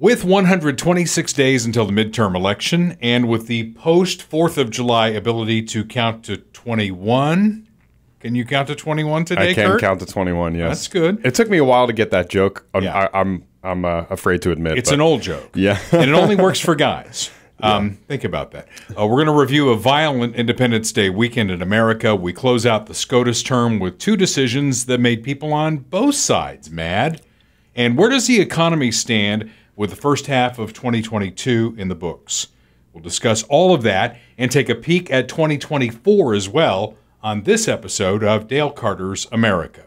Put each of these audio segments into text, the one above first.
With 126 days until the midterm election, and with the post-4th of July ability to count to 21, can you count to 21 today, I can Kurt? count to 21, yes. That's good. It took me a while to get that joke. Yeah. I'm afraid to admit. It's an old joke. Yeah. And it only works for guys. Think about that. We're going to review a violent Independence Day weekend in America. We close out the SCOTUS term with two decisions that made people on both sides mad. And where does the economy stand with the first half of 2022 in the books? We'll discuss all of that and take a peek at 2024 as well on this episode of Dale Carter's America.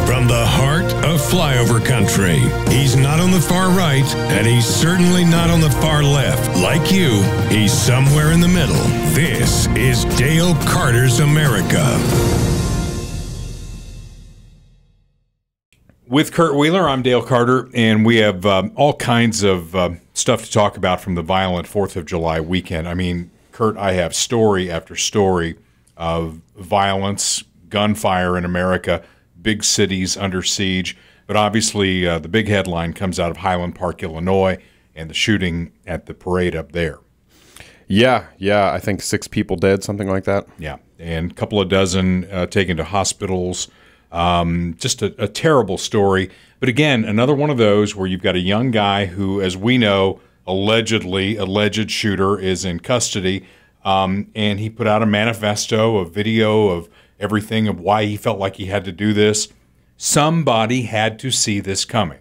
From the heart of flyover country, he's not on the far right, and he's certainly not on the far left. Like you, he's somewhere in the middle. This is Dale Carter's America. With Kurt Wheeler, I'm Dale Carter, and we have all kinds of stuff to talk about from the violent 4th of July weekend. I mean, Kurt, I have story after story of violence, gunfire in America, big cities under siege. But obviously, the big headline comes out of Highland Park, Illinois, and the shooting at the parade up there. Yeah. I think 6 people dead, something like that. Yeah, and a couple of dozen taken to hospitals. Just a terrible story. But again, another one of those where you've got a young guy who, as we know, alleged shooter is in custody. And he put out a manifesto, a video of everything of why he felt like he had to do this. Somebody had to see this coming.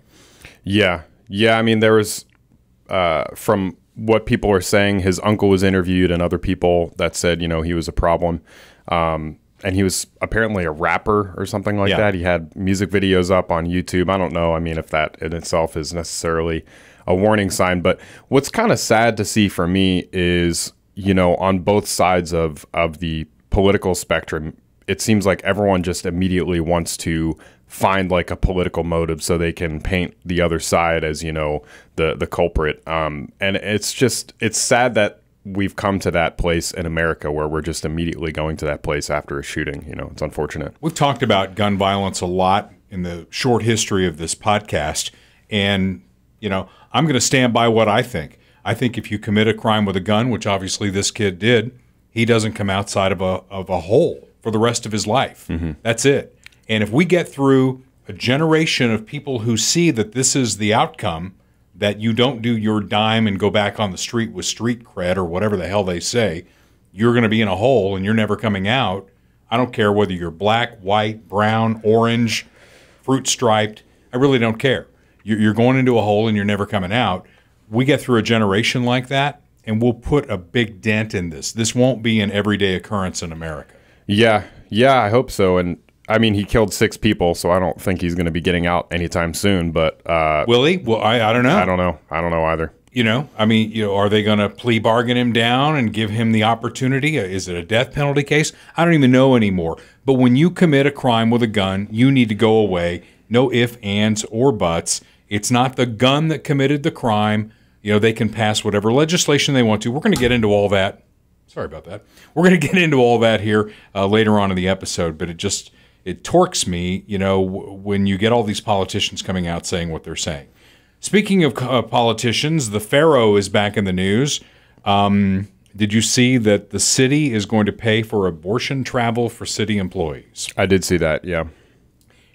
Yeah. I mean, there was, from what people were saying, his uncle was interviewed and other people that said, he was a problem. And he was apparently a rapper or something like that. He had music videos up on YouTube. I don't know. I mean, if that in itself is necessarily a warning sign. But what's kind of sad to see for me is, on both sides of the political spectrum, it seems like everyone just immediately wants to find like a political motive so they can paint the other side as, the culprit. And it's sad that we've come to that place in America where we're just immediately going to that place after a shooting. It's unfortunate. We've talked about gun violence a lot in the short history of this podcast. And, I'm going to stand by what I think. I think if you commit a crime with a gun, which obviously this kid did, he doesn't come outside of a hole for the rest of his life. Mm-hmm. That's it. And if we get through a generation of people who see that this is the outcome, that you don't do your dime and go back on the street with street cred or whatever the hell they say, you're going to be in a hole and you're never coming out. I don't care whether you're black, white, brown, orange, fruit striped. I really don't care. You're going into a hole and you're never coming out. We get through a generation like that and we'll put a big dent in this. This won't be an everyday occurrence in America. Yeah, I hope so. And I mean, he killed 6 people, so I don't think he's going to be getting out anytime soon. But will he? Well, I don't know. I don't know either. Are they going to plea bargain him down and give him the opportunity? Is it a death penalty case? I don't even know anymore. But when you commit a crime with a gun, you need to go away. No ifs, ands, or buts. It's not the gun that committed the crime. They can pass whatever legislation they want to. We're going to get into all that. Sorry about that. We're going to get into all that here later on in the episode, but it torques me, when you get all these politicians coming out saying what they're saying. Speaking of politicians, the Pharaoh is back in the news. Did you see that the city is going to pay for abortion travel for city employees? I did see that, yeah.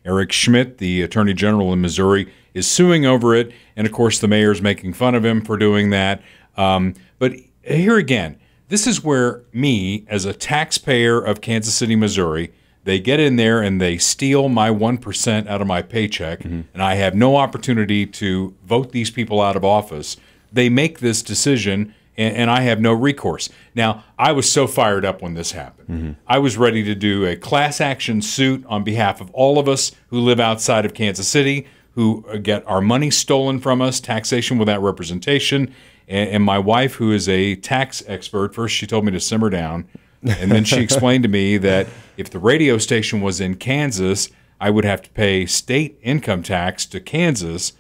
Eric Schmidt, the attorney general in Missouri, is suing over it. And, of course, the mayor's making fun of him for doing that. But here again, this is where me, as a taxpayer of Kansas City, Missouri, they get in there and they steal my 1% out of my paycheck, and I have no opportunity to vote these people out of office. They make this decision, and I have no recourse. Now, I was so fired up when this happened. I was ready to do a class action suit on behalf of all of us who live outside of Kansas City, who get our money stolen from us, taxation without representation. And my wife, who is a tax expert, first she told me to simmer down, and then she explained to me that if the radio station was in Kansas, I would have to pay state income tax to Kansas,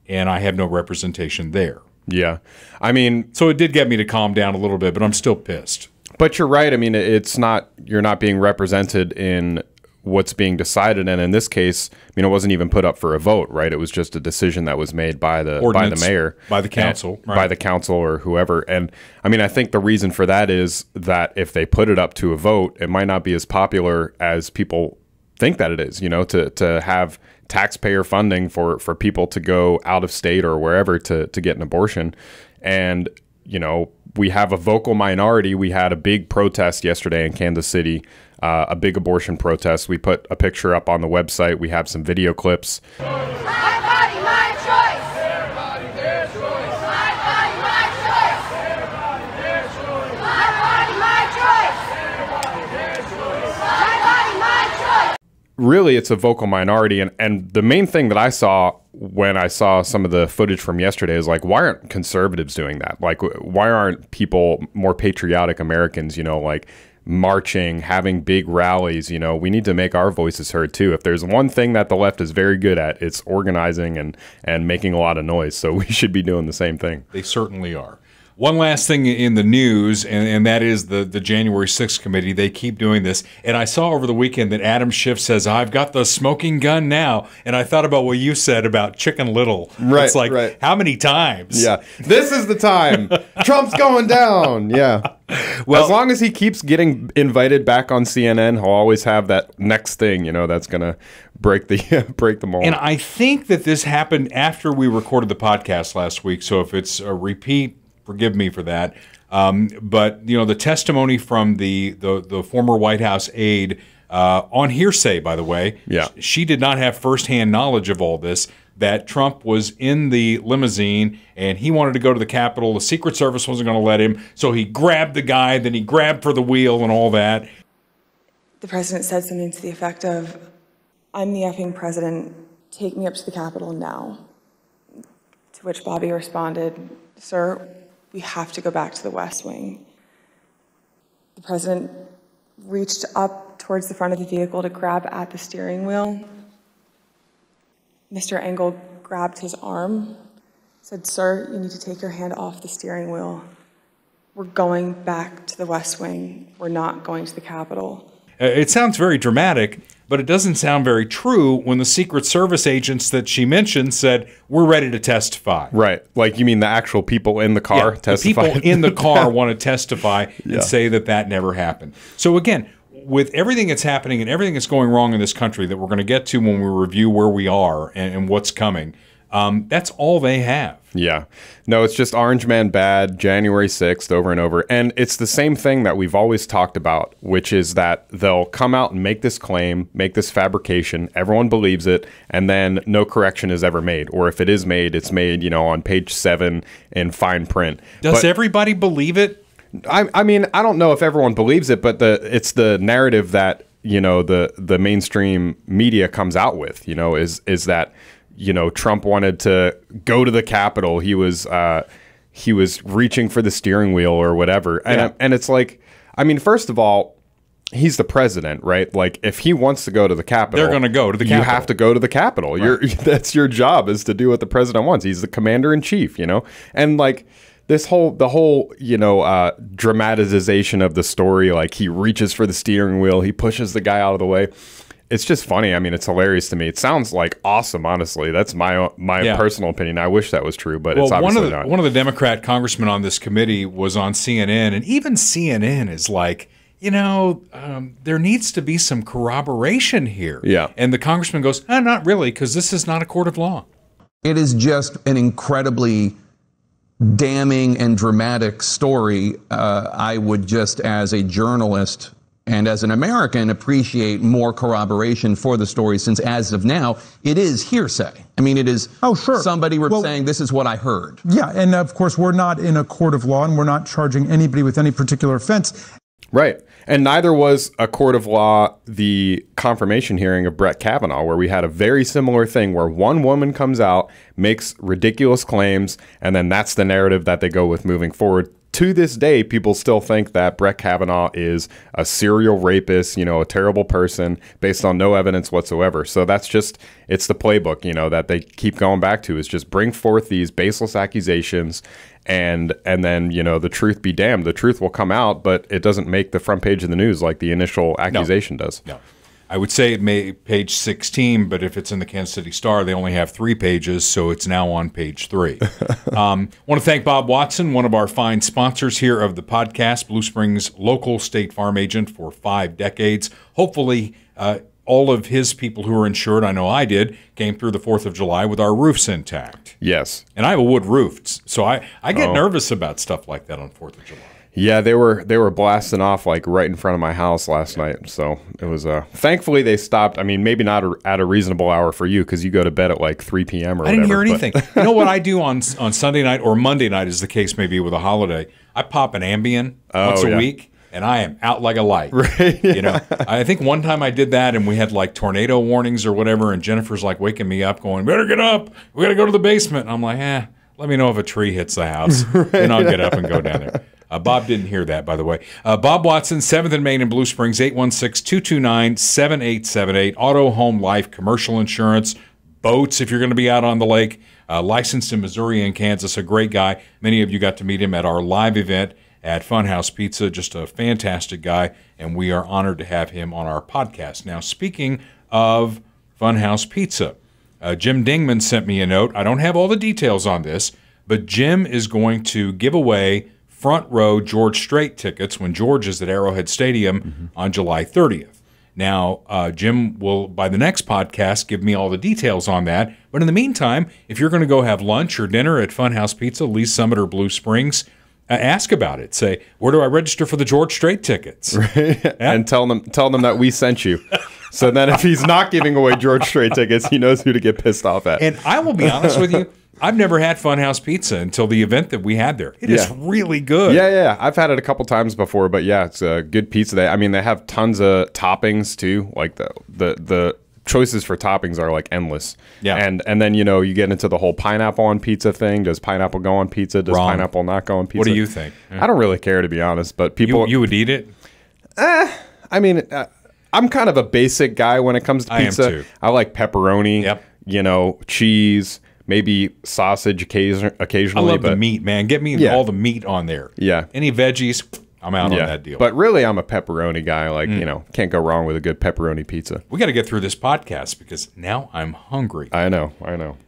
and I have no representation there. Yeah. I mean, so it did get me to calm down a little bit, but I'm still pissed. But you're right. I mean, you're not being represented in what's being decided. And in this case, I mean, it wasn't even put up for a vote, right? It was just a decision that was made by the mayor, by the council, by the council or whoever. And I mean, I think the reason for that is that if they put it up to a vote, it might not be as popular as people think that it is, you know, to have taxpayer funding for people to go out of state or wherever to get an abortion. And, you know, we have a vocal minority. We had a big protest yesterday in Kansas City, a big abortion protest. We put a picture up on the website. We have some video clips. My body, my choice. Their body, their choice. My body, my choice. Their body, their choice. My body, my choice. Their body, their choice. My body, my choice. Really, it's a vocal minority. And the main thing that I saw when I saw some of the footage from yesterday is like, why aren't conservatives doing that? Like, why aren't people, more patriotic Americans, you know, like marching, having big rallies? You know, we need to make our voices heard too. If there's one thing that the left is very good at, it's organizing and making a lot of noise. So we should be doing the same thing. They certainly are. One last thing in the news, and that is the January 6th committee. They keep doing this. And I saw over the weekend that Adam Schiff says, I've got the smoking gun now. And I thought about what you said about Chicken Little. Right, it's like, right. How many times? Yeah. This is the time. Trump's going down. Yeah. Well, as long as he keeps getting invited back on CNN, he'll always have that next thing, you know, that's going to break the mold. And I think that this happened after we recorded the podcast last week. So if it's a repeat, forgive me for that. But, you know, the testimony from the former White House aide on hearsay, by the way, yeah. She did not have firsthand knowledge of all this, that Trump was in the limousine and he wanted to go to the Capitol. The Secret Service wasn't going to let him. So he grabbed the guy, then he grabbed for the wheel and all that. The president said something to the effect of, I'm the effing president, take me up to the Capitol now. To which Bobby responded, sir, we have to go back to the West Wing. The president reached up towards the front of the vehicle to grab at the steering wheel. Mr. Engel grabbed his arm, said, sir, you need to take your hand off the steering wheel. We're going back to the West Wing. We're not going to the Capitol. It sounds very dramatic, but it doesn't sound very true when the Secret Service agents that she mentioned said, we're ready to testify. Right. Like, you mean the actual people in the car testify? The people in the car want to testify and say that never happened. So again, with everything that's happening and everything that's going wrong in this country that we're going to get to when we review where we are and what's coming, that's all they have. Yeah. No, it's just Orange Man bad, January 6th, over and over. And it's the same thing that we've always talked about, which is that they'll come out and make this claim, make this fabrication, everyone believes it, and then no correction is ever made. Or if it is made, it's made, you know, on page 7 in fine print. Does everybody believe it? I mean, I don't know if everyone believes it, but it's the narrative that, you know, the mainstream media comes out with, you know, is that, you know, Trump wanted to go to the Capitol. He was reaching for the steering wheel or whatever. And it's like, I mean, first of all, he's the president, right? Like, if he wants to go to the Capitol, they're going to go to the Capitol. You have to go to the Capitol. Right. That's your job, is to do what the president wants. He's the commander in chief, you know? And like, the whole, you know, dramatization of the story, like he reaches for the steering wheel, he pushes the guy out of the way. It's just funny. I mean, it's hilarious to me. It sounds like awesome, honestly. That's my personal opinion. I wish that was true, but it's obviously not. One of the Democrat congressmen on this committee was on CNN, and even CNN is like, you know, there needs to be some corroboration here. Yeah. And the congressman goes, not really, because this is not a court of law. It is just an incredibly damning and dramatic story. I would just, as a journalist and as an American, appreciate more corroboration for the story, since as of now, it is hearsay. I mean, it is somebody saying, this is what I heard. Yeah, and of course, we're not in a court of law, and we're not charging anybody with any particular offense. Right. And neither was a court of law the confirmation hearing of Brett Kavanaugh, where we had a very similar thing where one woman comes out, makes ridiculous claims, and then that's the narrative that they go with moving forward. To this day, people still think that Brett Kavanaugh is a serial rapist, you know, a terrible person based on no evidence whatsoever. So that's just, it's the playbook, you know, that they keep going back to, is just bring forth these baseless accusations and then, you know, the truth be damned. The truth will come out, but it doesn't make the front page of the news like the initial accusation does. No. I would say it may page 16, but if it's in the Kansas City Star, they only have 3 pages, so it's now on page 3. Want to thank Bob Watson, one of our fine sponsors here of the podcast, Blue Springs local State Farm agent for 5 decades. Hopefully, all of his people who are insured, I know I did, came through the 4th of July with our roofs intact. Yes. And I have a wood roof, so I get nervous about stuff like that on 4th of July. Yeah, they were blasting off like right in front of my house last night. So it was thankfully they stopped. I mean, maybe not at a reasonable hour for you because you go to bed at like 3 p.m. or whatever. I didn't hear anything. You know what I do on Sunday night or Monday night, as the case may be with a holiday? I pop an Ambien once a week. And I am out like a light. Right. You know, I think one time I did that and we had like tornado warnings or whatever. And Jennifer's like waking me up going, better get up. We got to go to the basement. And I'm like, let me know if a tree hits the house. Then I'll get up and go down there. Bob didn't hear that, by the way. Bob Watson, 7th and Main in Blue Springs, 816-229-7878. Auto, home, life, commercial insurance, boats if you're going to be out on the lake. Licensed in Missouri and Kansas, a great guy. Many of you got to meet him at our live event at Funhouse Pizza. Just a fantastic guy, and we are honored to have him on our podcast. Now, speaking of Funhouse Pizza, Jim Dingman sent me a note. I don't have all the details on this, but Jim is going to give away front row George Strait tickets when George is at Arrowhead Stadium on July 30th. Now, Jim will, by the next podcast, give me all the details on that. But in the meantime, if you're going to go have lunch or dinner at Funhouse Pizza, Lee Summit or Blue Springs, ask about it. Say, where do I register for the George Strait tickets? Right. Yeah. And tell them that we sent you. So then if he's not giving away George Strait tickets, he knows who to get pissed off at. And I will be honest with you, I've never had Funhouse Pizza until the event that we had there. It is really good. Yeah. I've had it a couple times before, but yeah, it's a good pizza. They have tons of toppings too. Like the choices for toppings are like endless. Yeah. And then, you get into the whole pineapple on pizza thing. Does pineapple go on pizza? Does pineapple not go on pizza? What do you think? I don't really care, to be honest, but people... You would eat it? I'm kind of a basic guy when it comes to pizza. I am too. I like pepperoni, cheese, maybe sausage occasionally. I love the meat, man. Get me all the meat on there. Yeah. Any veggies... I'm out on that deal. But really, I'm a pepperoni guy. Like, can't go wrong with a good pepperoni pizza. We got to get through this podcast because now I'm hungry. I know.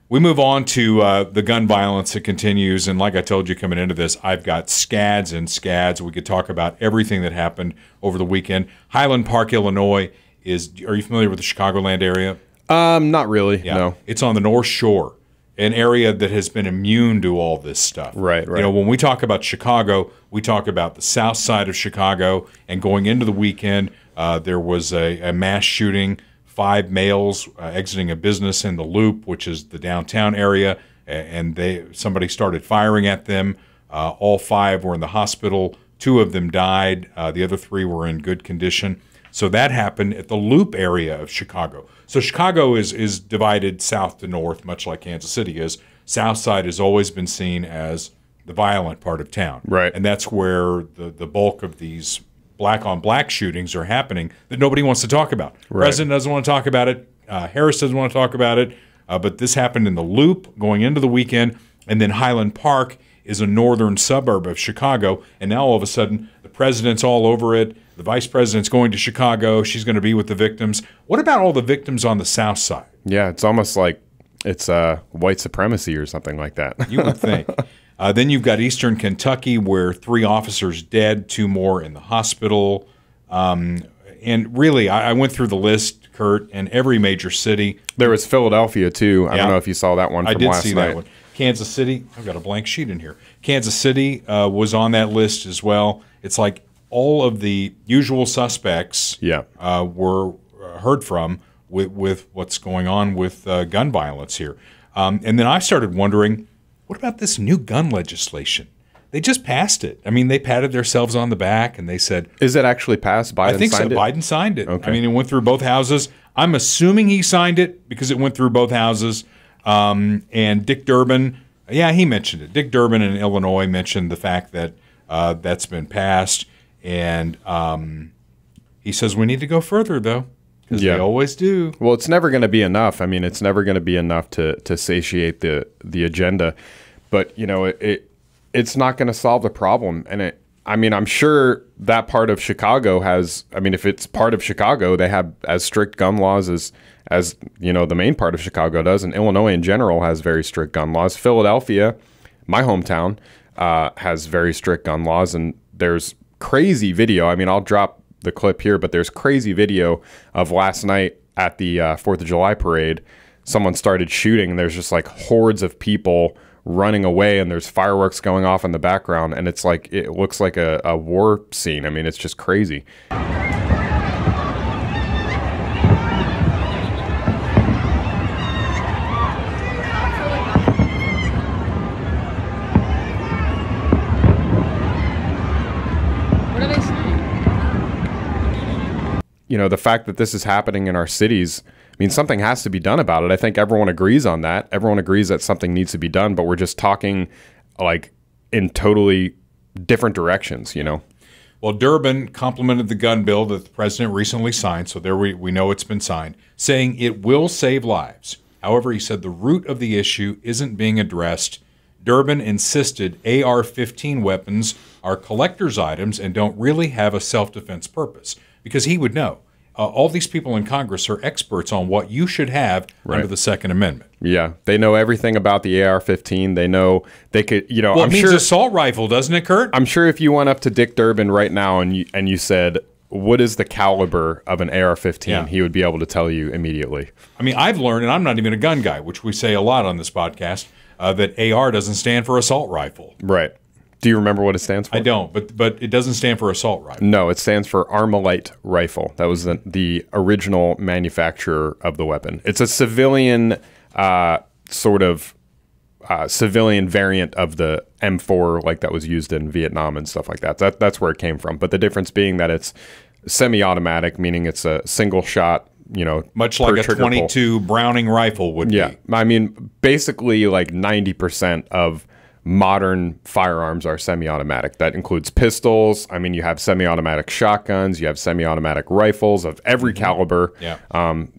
We move on to the gun violence that continues. And like I told you coming into this, I've got scads and scads. We could talk about everything that happened over the weekend. Highland Park, Illinois are you familiar with the Chicagoland area? Not really, no. It's on the North Shore. An area that has been immune to all this stuff. Right. When we talk about Chicago, we talk about the south side of Chicago, and going into the weekend, there was a mass shooting, 5 males exiting a business in the Loop, which is the downtown area, and somebody started firing at them. All 5 were in the hospital. 2 of them died. The other 3 were in good condition. So that happened at the Loop area of Chicago. So Chicago is divided south to north, much like Kansas City is. South side has always been seen as the violent part of town. Right. And that's where the bulk of these black-on-black shootings are happening that nobody wants to talk about. Right. President doesn't want to talk about it. Harris doesn't want to talk about it. But this happened in the Loop going into the weekend. And then Highland Park is a northern suburb of Chicago. And now all of a sudden, the president's all over it. The vice president's going to Chicago. She's going to be with the victims. What about all the victims on the south side? Yeah, it's almost like it's white supremacy or something like that. You would think. Then you've got eastern Kentucky, where 3 officers dead, 2 more in the hospital. And really, I went through the list, Kurt, and every major city. There was Philadelphia, too. I don't know if you saw that one from last night. I did see that one. Kansas City, I've got a blank sheet in here. Kansas City was on that list as well. It's like all of the usual suspects were heard from with what's going on with gun violence here. And then I started wondering, what about this new gun legislation? They just passed it. I mean, they patted themselves on the back and they said... Is it actually passed? Biden I think signed so. it? Biden signed it. Okay. I mean, it went through both houses. I'm assuming he signed it because it went through both houses. And Dick Durbin, he mentioned it. Dick Durbin in Illinois mentioned the fact that that's been passed. And he says we need to go further, though, because they always do. Well, it's never going to be enough. I mean, it's never going to be enough to satiate the agenda. But, it's not going to solve the problem. And I mean, I'm sure that part of Chicago has, I mean, if it's part of Chicago, they have as strict gun laws as you know, the main part of Chicago does. And Illinois in general has very strict gun laws. Philadelphia, my hometown, has very strict gun laws. And there's crazy video. I mean, I'll drop the clip here, but there's crazy video of last night at the 4th of July parade. Someone started shooting, and there's just like hordes of people running away, and there's fireworks going off in the background, and it's like, it looks like a war scene. I mean, it's just crazy. What are they saying? You know, the fact that this is happening in our cities, I mean, something has to be done about it. I think everyone agrees on that. Everyone agrees that something needs to be done, but we're just talking like in totally different directions, you know? Well, Durbin complimented the gun bill that the president recently signed, so there we know it's been signed, saying it will save lives. However, he said the root of the issue isn't being addressed. Durbin insisted AR-15 weapons are collector's items and don't really have a self-defense purpose, because he would know. All these people in Congress are experts on what you should have under the Second Amendment. Yeah, they know everything about the AR-15. They know they could, you know. Well, I'm it means sure assault rifle, doesn't it, Kurt? I'm sure if you went up to Dick Durbin right now and you said, "What is the caliber of an AR-15?" Yeah. He would be able to tell you immediately. I mean, I've learned, and I'm not even a gun guy, which we say a lot on this podcast, that AR doesn't stand for assault rifle. Right. Do you remember what it stands for? I don't, but it doesn't stand for assault rifle. No, it stands for Armalite rifle. That was the original manufacturer of the weapon. It's a civilian civilian variant of the M4, like that was used in Vietnam and stuff like that. That's where it came from. But the difference being that it's semi-automatic, meaning it's a single shot, you know, much like a 22 Browning rifle would be. I mean, basically like 90% of modern firearms are semi-automatic. That includes pistols. I mean, you have semi-automatic shotguns, you have semi-automatic rifles of every caliber. Yeah.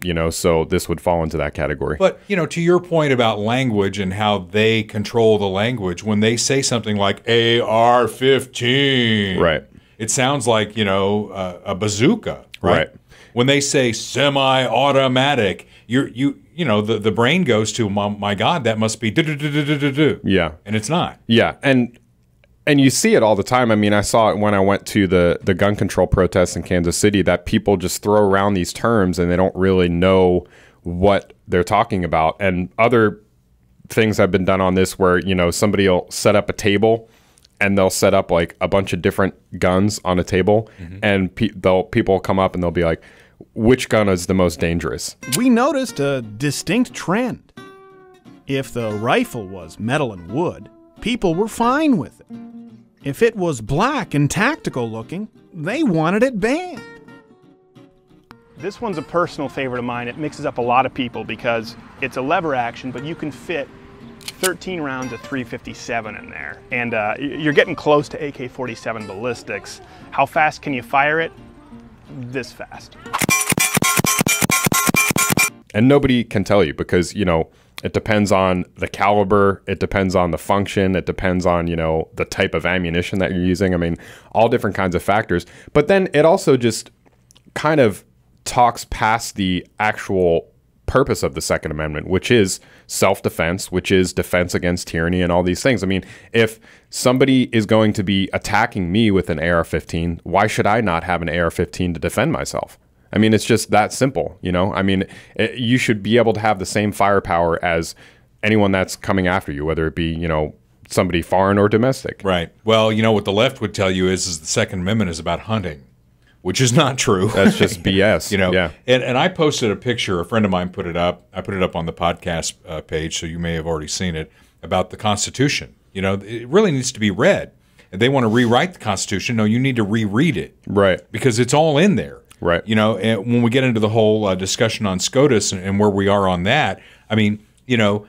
You know, so this would fall into that category. But, you know, to your point about language and how they control the language, when they say something like AR-15, right, it sounds like, you know, a bazooka, right? Right. When they say semi-automatic, you know, the brain goes to, my God, that must be do-do-do-do-do-do. Yeah. And it's not. Yeah. And you see it all the time. I mean, I saw it when I went to the gun control protests in Kansas City, that people just throw around these terms and they don't really know what they're talking about. And other things have been done on this where, you know, somebody will set up a table and they'll set up like a bunch of different guns on a table, and people will come up and they'll be like, which gun is the most dangerous? We noticed a distinct trend. If the rifle was metal and wood, people were fine with it. If it was black and tactical looking, they wanted it banned. This one's a personal favorite of mine. It mixes up a lot of people because it's a lever action, but you can fit 13 rounds of .357 in there. And you're getting close to AK-47 ballistics. How fast can you fire it? This fast. And nobody can tell you because, you know, it depends on the caliber, it depends on the function, it depends on, you know, the type of ammunition that you're using. I mean, all different kinds of factors. But then it also just kind of talks past the actual purpose of the Second Amendment, which is self-defense, which is defense against tyranny and all these things. I mean, if somebody is going to be attacking me with an AR-15, why should I not have an AR-15 to defend myself? I mean, it's just that simple, you know? I mean, you should be able to have the same firepower as anyone that's coming after you, whether it be, you know, somebody foreign or domestic. Right. Well, you know, what the left would tell you is the Second Amendment is about hunting, which is not true. That's just BS. You know, yeah. And I posted a picture. A friend of mine put it up. I put it up on the podcast page, so you may have already seen it, about the Constitution. You know, it really needs to be read. If they want to rewrite the Constitution, no, you need to reread it. Right. Because it's all in there. Right. You know, and when we get into the whole discussion on SCOTUS and where we are on that, I mean, you know,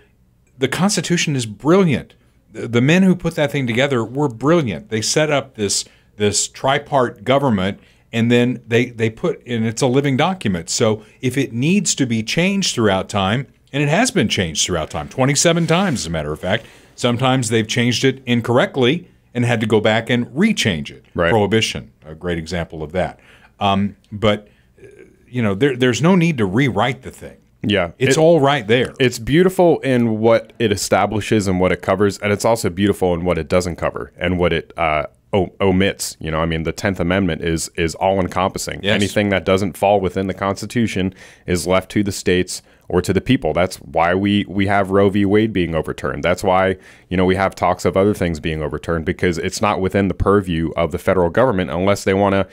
the Constitution is brilliant. The men who put that thing together were brilliant. They set up this tripart government, and then they put, and it's a living document. So if it needs to be changed throughout time, and it has been changed throughout time, 27 times as a matter of fact, sometimes they've changed it incorrectly, and had to go back and rechange it. Right. Prohibition, a great example of that. But there's no need to rewrite the thing. Yeah. It's all right there. It's beautiful in what it establishes and what it covers, and it's also beautiful in what it doesn't cover and what it omits. I mean, the 10th Amendment is all-encompassing. Yes. Anything that doesn't fall within the Constitution is left to the states or to the people. That's why we have Roe v. Wade being overturned. That's why, we have talks of other things being overturned, because it's not within the purview of the federal government unless they want to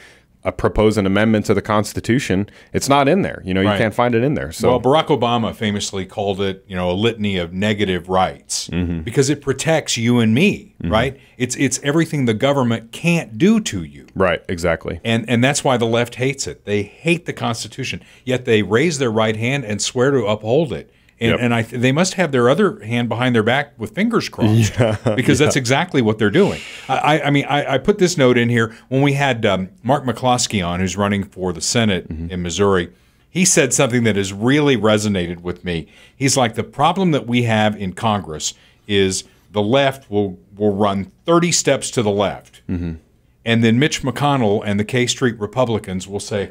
propose an amendment to the Constitution. It's not in there. You Right. can't find it in there. So, well, Barack Obama famously called it, a litany of negative rights because it protects you and me, right? It's everything the government can't do to you. Right, exactly. And that's why the left hates it. They hate the Constitution, yet they raise their right hand and swear to uphold it. And they must have their other hand behind their back with fingers crossed, because that's exactly what they're doing. I put this note in here when we had Mark McCloskey on, who's running for the Senate in Missouri. He said something that has really resonated with me. He's like, the problem that we have in Congress is the left will run 30 steps to the left. And then Mitch McConnell and the K Street Republicans will say,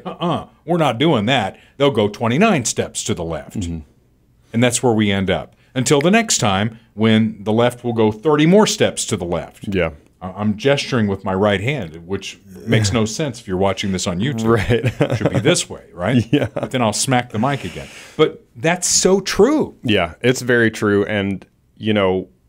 we're not doing that. They'll go 29 steps to the left. And that's where we end up. Until the next time when the left will go 30 more steps to the left. Yeah. I'm gesturing with my right hand, which makes no sense if you're watching this on YouTube. Right. It should be this way, right? Yeah. But then I'll smack the mic again. But that's so true. Yeah, it's very true. And,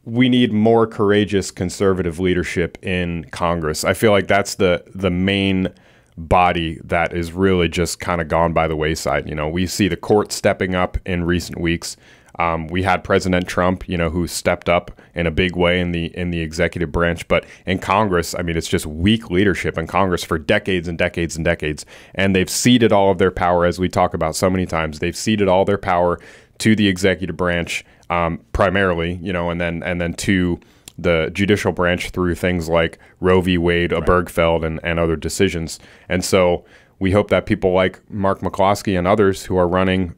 we need more courageous conservative leadership in Congress. I feel like that's the main body that is really just kind of gone by the wayside. We see the court stepping up in recent weeks. We had President Trump, who stepped up in a big way in the executive branch, but in Congress, it's just weak leadership in Congress for decades and decades and decades. And they've ceded all of their power, as we talk about so many times. They've ceded all their power to the executive branch, primarily, and then to the judicial branch through things like Roe v. Wade, Obergefell, and other decisions. And so we hope that people like Mark McCloskey and others who are running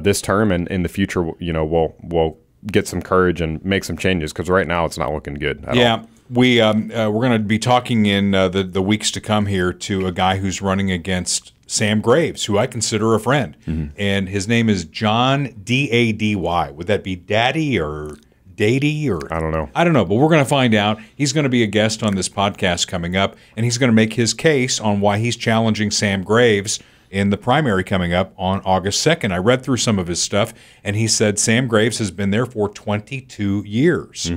this term and in the future, will get some courage and make some changes, because right now it's not looking good at all. We're going to be talking in the weeks to come here to a guy who's running against Sam Graves, who I consider a friend. And his name is John Dady. Would that be Daddy or Dady, or I don't know. I don't know, but we're going to find out. He's going to be a guest on this podcast coming up, and he's going to make his case on why he's challenging Sam Graves in the primary coming up on August 2nd. I read through some of his stuff, and he said Sam Graves has been there for 22 years.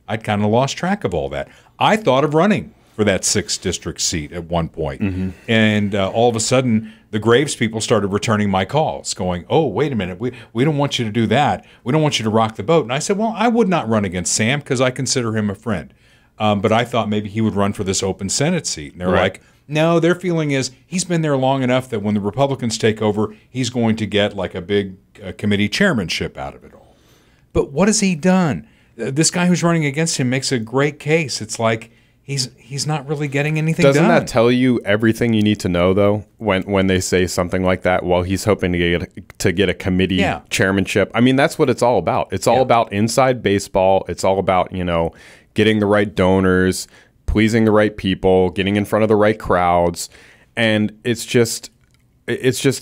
I'd kind of lost track of all that. I thought of running for that 6th district seat at one point. And all of a sudden, the Graves people started returning my calls, going, oh, wait a minute, we don't want you to do that. We don't want you to rock the boat. And I said, well, I would not run against Sam because I consider him a friend. But I thought maybe he would run for this open Senate seat. And they're like, no, their feeling is he's been there long enough that when the Republicans take over, he's going to get like a big committee chairmanship out of it all. But what has he done? This guy who's running against him makes a great case. It's like he's not really getting anything done. Doesn't that tell you everything you need to know, though, when they say something like that? Well, he's hoping to get a committee chairmanship. That's what it's all about. It's all about inside baseball. It's all about, getting the right donors, pleasing the right people, getting in front of the right crowds. And it's just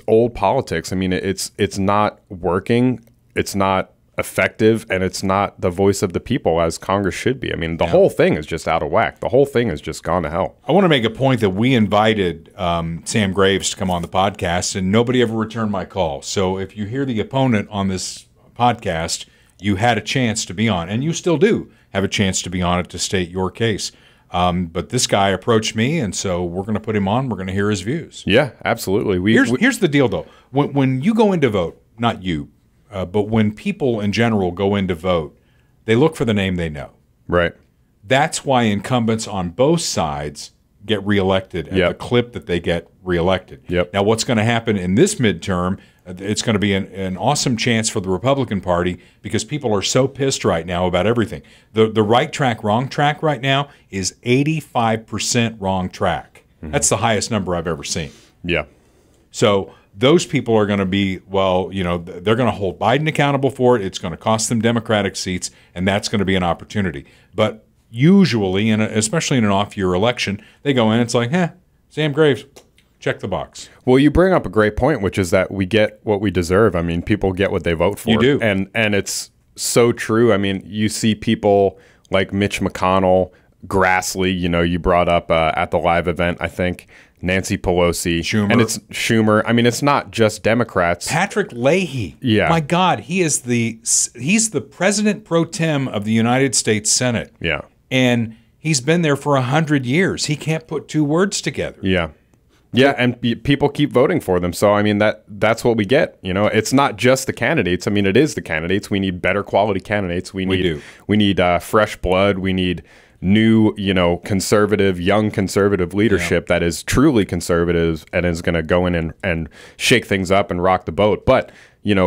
old politics. It's not working. It's not effective, and it's not the voice of the people as Congress should be. The whole thing is just out of whack. The whole thing has just gone to hell. I want to make a point that we invited Sam Graves to come on the podcast, and nobody ever returned my call. So if you hear the opponent on this podcast, you had a chance to be on, and you still do have a chance to be on it to state your case. But this guy approached me, and so we're going to put him on. We're going to hear his views. Yeah, absolutely. Here's the deal, though. When you go in to vote, not you, but when people in general go in to vote, they look for the name they know. Right. That's why incumbents on both sides get reelected at the clip that they get reelected. Now, what's going to happen in this midterm, it's going to be an awesome chance for the Republican Party because people are so pissed right now about everything. The right track, wrong track right now is 85% wrong track. That's the highest number I've ever seen. Yeah. So those people are going to be, they're going to hold Biden accountable for it. It's going to cost them Democratic seats, and that's going to be an opportunity. But usually, and especially in an off-year election, they go in, it's like, Sam Graves, check the box. Well, you bring up a great point, which is that we get what we deserve. I mean, people get what they vote for. You do. And it's so true. I mean, you see people like Mitch McConnell, Grassley, you brought up at the live event, I think, Nancy Pelosi. Schumer. And it's Schumer. I mean, it's not just Democrats. Patrick Leahy. Yeah. My God, he's the president pro tem of the United States Senate. Yeah. And he's been there for 100 years. He can't put two words together. Yeah. Yeah, and people keep voting for them. So, I mean, that's what we get. It's not just the candidates. I mean, it is the candidates. We need better quality candidates. We need fresh blood. We need new, young conservative leadership that is truly conservative and is going to go in and shake things up and rock the boat. But,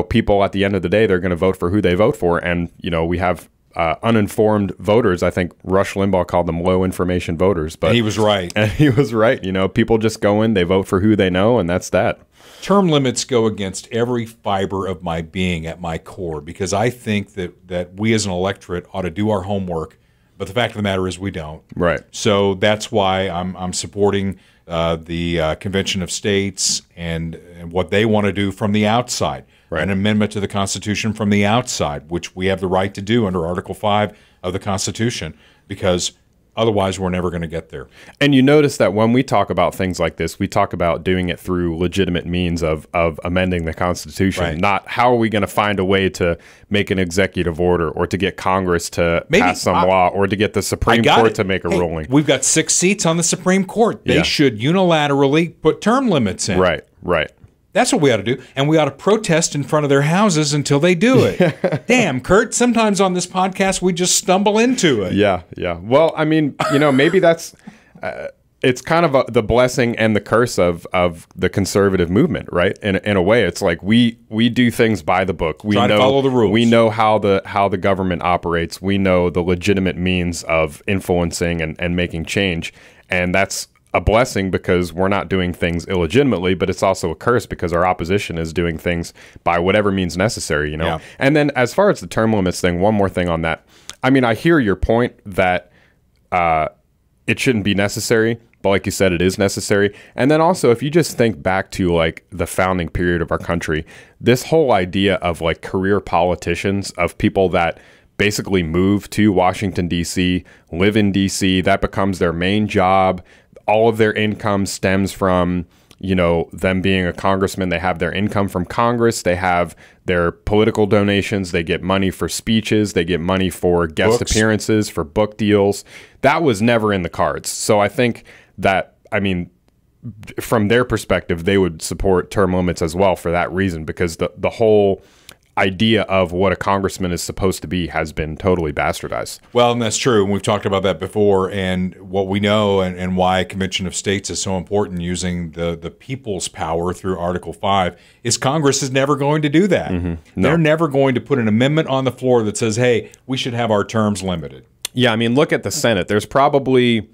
people at the end of the day, they're going to vote for who they vote for. And, we have uninformed voters. I think Rush Limbaugh called them low information voters, but he was right. And he was right. People just go in, they vote for who they know, and that's that. Term limits go against every fiber of my being at my core, because I think that we as an electorate ought to do our homework, but the fact of the matter is we don't. Right. So that's why I'm supporting the Convention of States and what they want to do from the outside. Right. An amendment to the Constitution from the outside, which we have the right to do under Article 5 of the Constitution, because otherwise we're never going to get there. And you notice that when we talk about things like this, we talk about doing it through legitimate means of amending the Constitution, right. Not how are we going to find a way to make an executive order or to get Congress to pass some law or to get the Supreme Court to make a ruling. We've got 6 seats on the Supreme Court. They Yeah. should unilaterally put term limits in. Right, right. That's what we ought to do. And we ought to protest in front of their houses until they do it. Damn, Kurt, sometimes on this podcast we just stumble into it. Yeah, yeah. Well, I mean, maybe that's it's kind of the blessing and the curse of the conservative movement, right? In a way, it's like we do things by the book. We Try to follow the rules. We know how the government operates. We know the legitimate means of influencing and making change. And that's a blessing because we're not doing things illegitimately, but it's also a curse because our opposition is doing things by whatever means necessary, Yeah. And then as far as the term limits thing, one more thing on that. I mean, I hear your point that it shouldn't be necessary, but like you said, it is necessary. And then also, if you just think back to like the founding period of our country, this whole idea of like career politicians, of people that basically move to Washington, D.C., live in D.C., that becomes their main job. All of their income stems from, them being a congressman. They have their income from Congress. They have their political donations. They get money for speeches. They get money for guest appearances, for book deals. That was never in the cards. So I think that, from their perspective, they would support term limits as well for that reason, because the whole idea of what a congressman is supposed to be has been totally bastardized. Well, and that's true. And we've talked about that before. And what we know and why Convention of States is so important, using the people's power through Article 5, is Congress is never going to do that. No. They're never going to put an amendment on the floor that says, hey, we should have our terms limited. Yeah, look at the Senate. There's probably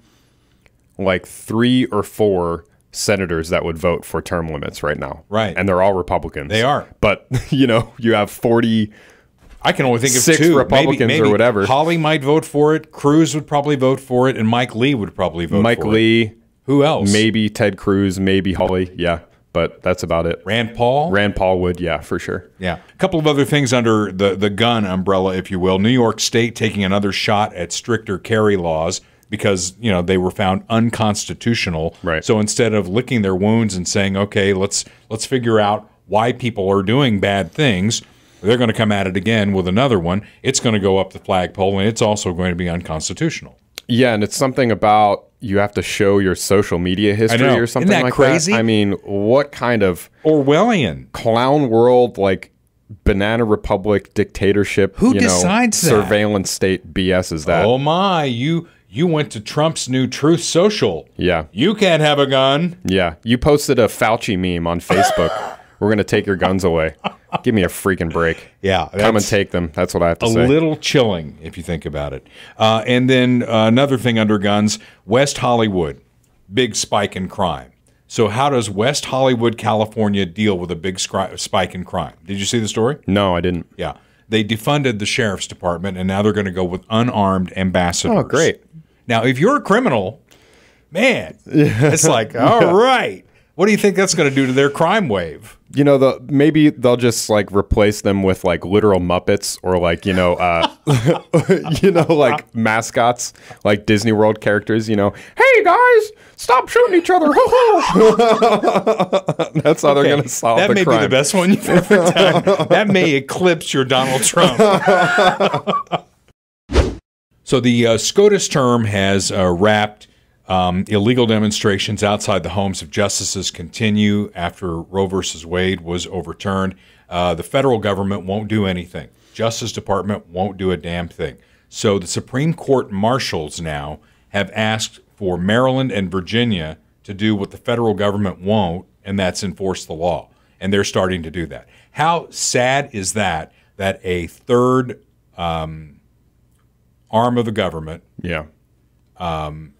like 3 or 4 senators that would vote for term limits right now. Right. And they're all Republicans. They are. But, you have 40... I can only think of 6 2. Republicans maybe or whatever. Holly might vote for it. Cruz would probably vote for it. And Mike Lee would probably vote for it. Mike Lee. Who else? Maybe Ted Cruz. Maybe Holly. Yeah. But that's about it. Rand Paul? Rand Paul would, yeah, for sure. Yeah. A couple of other things under the gun umbrella, if you will. New York State taking another shot at stricter carry laws, because they were found unconstitutional. Right. So instead of licking their wounds and saying, okay, let's figure out why people are doing bad things, they're going to come at it again with another one. It's going to go up the flagpole, and it's also going to be unconstitutional. Yeah, and it's something about you have to show your social media history or something Isn't that like crazy? that. What kind of Orwellian clown world, like banana republic dictatorship, Who decides that? Surveillance state BS is that? Oh my, you went to Trump's new Truth Social. Yeah. You can't have a gun. Yeah. You posted a Fauci meme on Facebook. We're going to take your guns away. Give me a freaking break. Yeah. Come and take them. That's what I have to say. A little chilling, if you think about it. And then another thing under guns, West Hollywood, big spike in crime. So how does West Hollywood, California deal with a big spike in crime? Did you see the story? No, I didn't. Yeah. They defunded the sheriff's department, and now they're going to go with unarmed ambassadors. Oh, great. Now, if you're a criminal, man, it's like, all right. What do you think that's going to do to their crime wave? You know, maybe they'll just like replace them with like literal Muppets or like, you know, like mascots, like Disney World characters, you know, hey guys, stop shooting each other. That's how they're going to solve the crime. That may be the best one you've ever done. That may eclipse your Donald Trump. So the SCOTUS term has wrapped. Illegal demonstrations outside the homes of justices continue after Roe versus Wade was overturned. The federal government won't do anything. Justice Department won't do a damn thing. So the Supreme Court marshals now have asked for Maryland and Virginia to do what the federal government won't, and that's enforce the law. And they're starting to do that. How sad is that a third arm of the government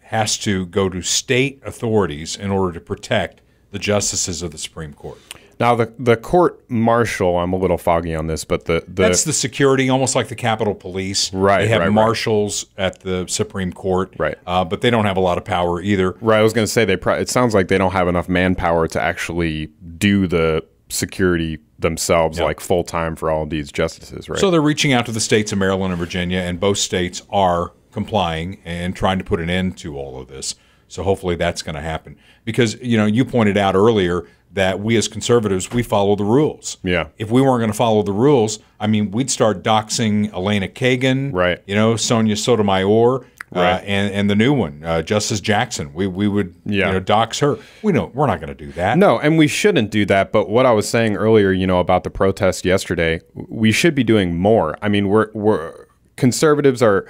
has to go to state authorities in order to protect the justices of the Supreme Court? Now, the court martial, I'm a little foggy on this, but that's the security, almost like the Capitol Police. Right. They have marshals at the Supreme Court. Right. But they don't have a lot of power either. Right. I was going to say it sounds like they don't have enough manpower to actually do the security themselves, like full time for all of these justices. Right. So they're reaching out to the states of Maryland and Virginia, and both states are complying and trying to put an end to all of this. So hopefully that's going to happen. Because, you know, you pointed out earlier that we as conservatives, we follow the rules. Yeah. If we weren't going to follow the rules, I mean, we'd start doxing Elena Kagan, right? You know, Sonia Sotomayor, right? And the new one, Justice Jackson. We would you know, dox her. We're not going to do that. No, and we shouldn't do that. But what I was saying earlier, you know, about the protest yesterday, we should be doing more. I mean, we're conservatives are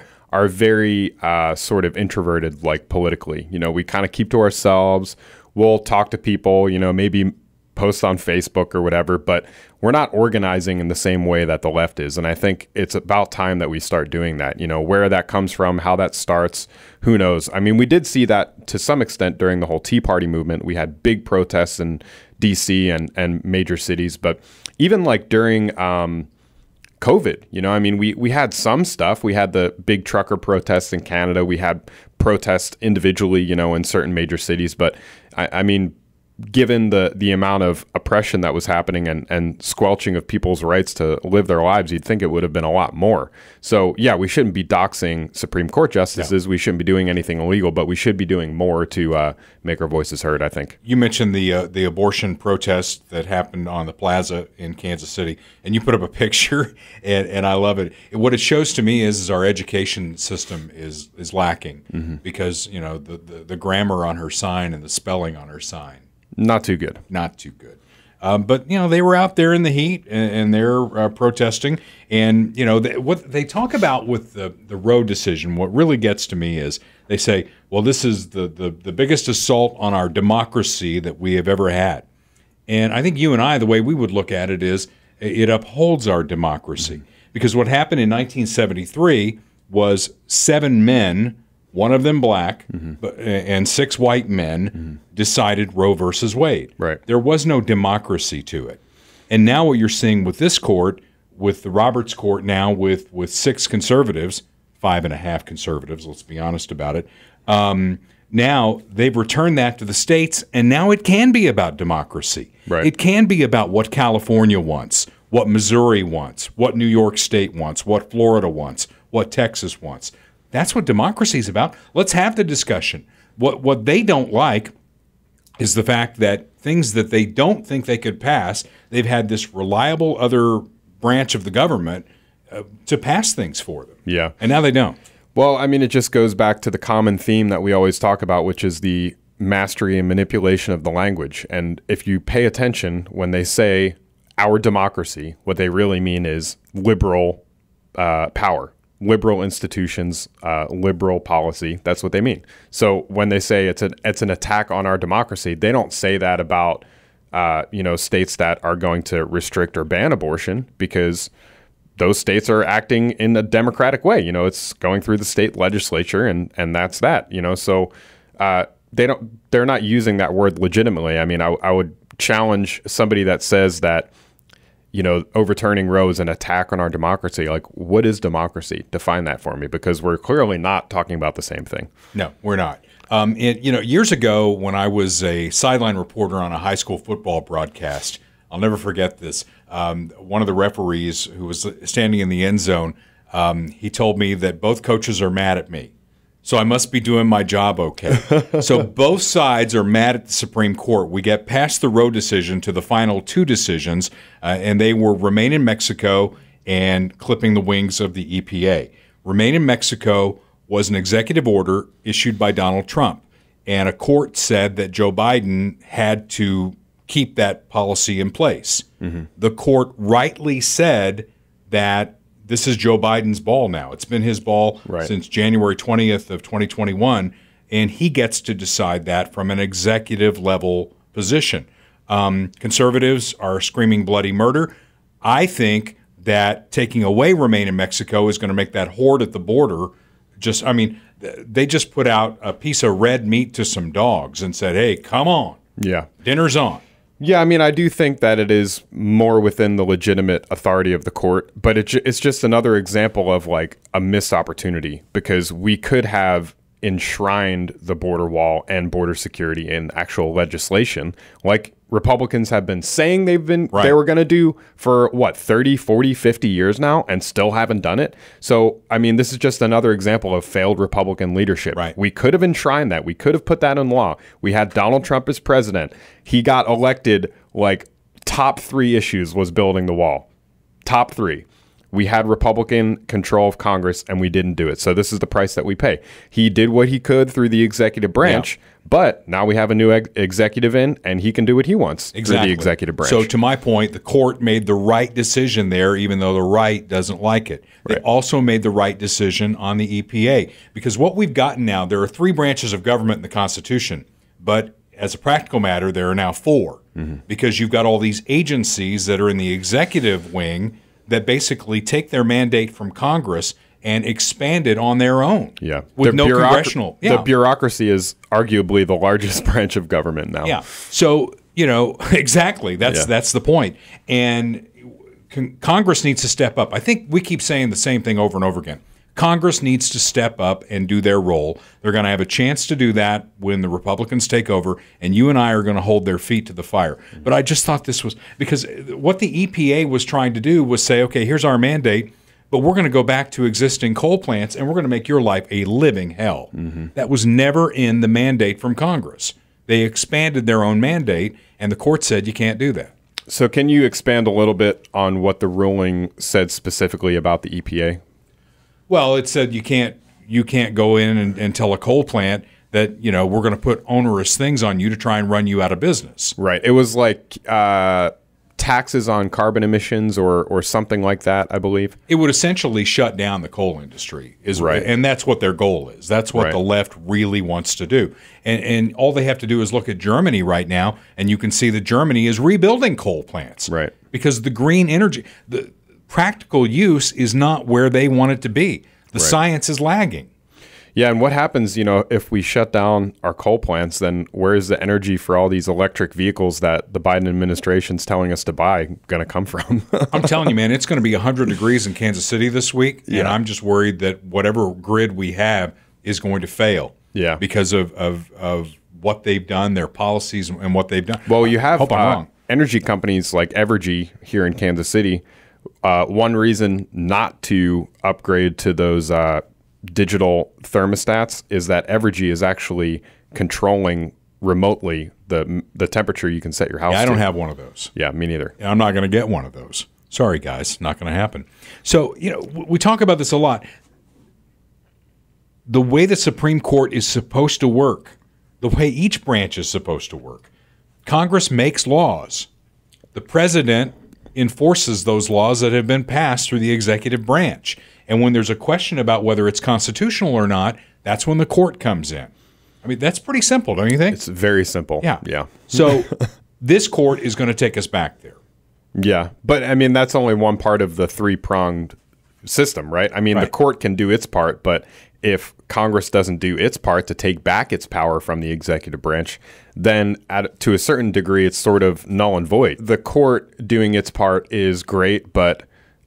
very sort of introverted, like politically. You know, we kind of keep to ourselves. We'll talk to people, you know, maybe post on Facebook or whatever, but we're not organizing in the same way that the left is. And I think it's about time that we start doing that. You know, where that comes from, how that starts, who knows? I mean, we did see that to some extent during the whole Tea Party movement. We had big protests in DC and major cities, but even like during COVID, you know, I mean, we had some stuff. We had the big trucker protests in Canada. We had protests individually, you know, in certain major cities. But I mean, given the amount of oppression that was happening and squelching of people's rights to live their lives, you'd think it would have been a lot more. So, yeah, we shouldn't be doxing Supreme Court justices. No. We shouldn't be doing anything illegal, but we should be doing more to make our voices heard, I think. You mentioned the abortion protest that happened on the plaza in Kansas City, and you put up a picture, and I love it. What it shows to me is our education system is lacking because, you know, the grammar on her sign and the spelling on her sign. Not too good. Not too good. But, you know, they were out there in the heat and they're protesting. And, you know, what they talk about with the Roe decision, what really gets to me is they say, well, this is the biggest assault on our democracy that we have ever had. And I think you and I, the way we would look at it is it upholds our democracy. Because what happened in 1973 was 7 men, one of them black, and 6 white men decided Roe versus Wade. Right. There was no democracy to it. And now what you're seeing with this court, with the Roberts Court now with 6 conservatives, 5.5 conservatives, let's be honest about it, now they've returned that to the states, and now it can be about democracy. Right. It can be about what California wants, what Missouri wants, what New York State wants, what Florida wants, what Texas wants. That's what democracy is about. Let's have the discussion. What they don't like is the fact that things that they don't think they could pass, they've had this reliable other branch of the government to pass things for them. Yeah. And now they don't. Well, I mean, it just goes back to the common theme that we always talk about, which is the mastery and manipulation of the language. And if you pay attention, when they say our democracy, what they really mean is liberal power. Liberal institutions, liberal policy. That's what they mean. So when they say it's an attack on our democracy, they don't say that about you know, states that are going to restrict or ban abortion, because those states are acting in a democratic way. You know, it's going through the state legislature, and that's that. You know, so they're not using that word legitimately. I mean, I would challenge somebody that says that, you know, overturning Roe is an attack on our democracy. Like, what is democracy? Define that for me, because we're clearly not talking about the same thing. No, we're not. You know, years ago when I was a sideline reporter on a high school football broadcast, I'll never forget this. One of the referees who was standing in the end zone, he told me that both coaches are mad at me. So I must be doing my job okay. So both sides are mad at the Supreme Court. We get past the Roe decision to the final two decisions, and they were Remain in Mexico and clipping the wings of the EPA. Remain in Mexico was an executive order issued by Donald Trump, and a court said that Joe Biden had to keep that policy in place. The court rightly said that this is Joe Biden's ball now. It's been his ball since January 20th of 2021, and he gets to decide that from an executive level position. Conservatives are screaming bloody murder. I think that taking away Remain in Mexico is going to make that horde at the border just, I mean, they just put out a piece of red meat to some dogs and said, hey, come on. Yeah. Dinner's on. Yeah, I mean, I do think that it is more within the legitimate authority of the court, but it's just another example of like a missed opportunity, because we could have enshrined the border wall and border security in actual legislation, like Republicans have been saying they were going to do for what, 30, 40, 50 years now, and still haven't done it. So, I mean, this is just another example of failed Republican leadership. We could have enshrined that. We could have put that in law. We had Donald Trump as president. He got elected, like, top 3 issues was building the wall. Top 3. We had Republican control of Congress, and we didn't do it. So this is the price that we pay. He did what he could through the executive branch, but now we have a new executive in, and he can do what he wants through the executive branch. So to my point, the court made the right decision there, even though the right doesn't like it. They also made the right decision on the EPA, because what we've gotten now, there are 3 branches of government in the Constitution, but as a practical matter, there are now 4, because you've got all these agencies that are in the executive wing that basically take their mandate from Congress and expand it on their own. Yeah. With no congressional. The bureaucracy is arguably the largest branch of government now. Yeah. So, you know, exactly. That's the point. And Congress needs to step up. I think we keep saying the same thing over and over again. Congress needs to step up and do their role. They're going to have a chance to do that when the Republicans take over, and you and I are going to hold their feet to the fire. But I just thought this was – because what the EPA was trying to do was say, okay, here's our mandate, but we're going to go back to existing coal plants, and we're going to make your life a living hell. That was never in the mandate from Congress. They expanded their own mandate, and the court said you can't do that. So can you expand a little bit on what the ruling said specifically about the EPA? Well, it said you can't go in and tell a coal plant that, you know, we're going to put onerous things on you to try and run you out of business. Right. It was like taxes on carbon emissions or something like that, I believe. It would essentially shut down the coal industry, and that's what their goal is. That's what the left really wants to do. And all they have to do is look at Germany right now, and you can see that Germany is rebuilding coal plants. Right. Because the green energy, the practical use is not where they want it to be. The science is lagging. Yeah, and what happens, you know, if we shut down our coal plants, then where is the energy for all these electric vehicles that the Biden administration's telling us to buy going to come from? I'm telling you, man, it's going to be 100 degrees in Kansas City this week, and I'm just worried that whatever grid we have is going to fail. Yeah, because of what they've done, their policies, and what they've done. Well, you have energy companies like Evergy here in Kansas City. One reason not to upgrade to those digital thermostats is that Evergy is actually controlling remotely the temperature you can set your house to. I don't have one of those. Yeah, me neither. And I'm not going to get one of those. Sorry, guys, not going to happen. So, you know, we talk about this a lot. The way the Supreme Court is supposed to work, the way each branch is supposed to work. Congress makes laws. The president enforces those laws that have been passed through the executive branch. And when there's a question about whether it's constitutional or not, that's when the court comes in. I mean, that's pretty simple, don't you think? It's very simple. Yeah. Yeah. So this court is going to take us back there. Yeah. But, I mean, that's only one part of the 3-pronged system, right? I mean, the court can do its part, but if Congress doesn't do its part to take back its power from the executive branch, then to a certain degree, it's sort of null and void. The court doing its part is great, but